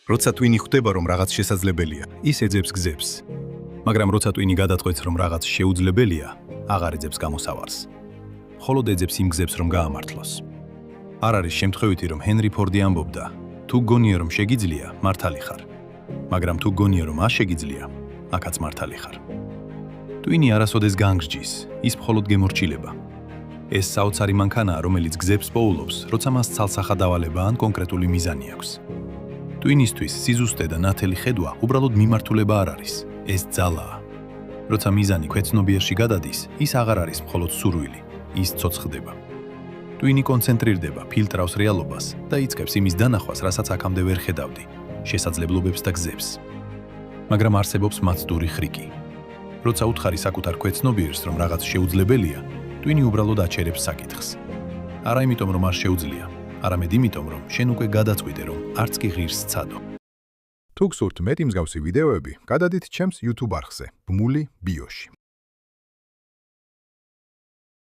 როცა twin-ი ხვდება, რომ რაღაც შესაძლებელია, ის ეძებს გზებს. მაგრამ როცა twin-ი გადაწყვეტს, რომ რაღაც შეუძლებელია, აღარ ეძებს გამოსავალს. მხოლოდ ეძებს იმ გზებს, რომ გაამართლოს. არ არის შემთხვევითი, რომ ჰენრი ფორდი ამბობდა, თუ გონია, რომ შეგიძლია, მართალი ხარ. მაგრამ თუ გონია, რომ არ შეგიძლია, აქაც მართალი ხარ. twin-ი არასოდეს განგრჯის, ის მხოლოდ გემორჩილება. ეს საოცარი მანქანაა, რომელიც გზებს პოულობს, როცა მას ცალსახად დავალება ან კონკრეტული მიზანი აქვს. twin-ისთვის სიზუსტე და ნათელი ხედვა უბრალოდ მიმართულება არ არის, ეს ძალაა. როცა მიზანი ქვეცნობიერში გადადის, ის აღარ არის მხოლოდ სურვილი, ის ცოცხლდება. twin-ი კონცენტრირდება, ფილტრავს რეალობას და იწყებს იმის დანახვას, რასაც აქამდე ვერ ხედავდი, შესაძლებლობებს და გზებს. მაგრამ არსებობს მაცდური ხრიკი. როცა უთხარი საკუთარ ქვეცნობიერს, რომ რაღაც შეუძლებელია, twin-ი უბრალოდ აჩერებს საკითხს. არა იმიტომ, რომ არ შეუძლია, არამედ იმიტომ, რომ შენ უკვე გადაწყვიტე, რომ არც კი ღირს ცადო. თუ გსურთ მეტი მსგავსი ვიდეოები, გადადით ჩემს YouTube არხზე, ბმული ბიოში.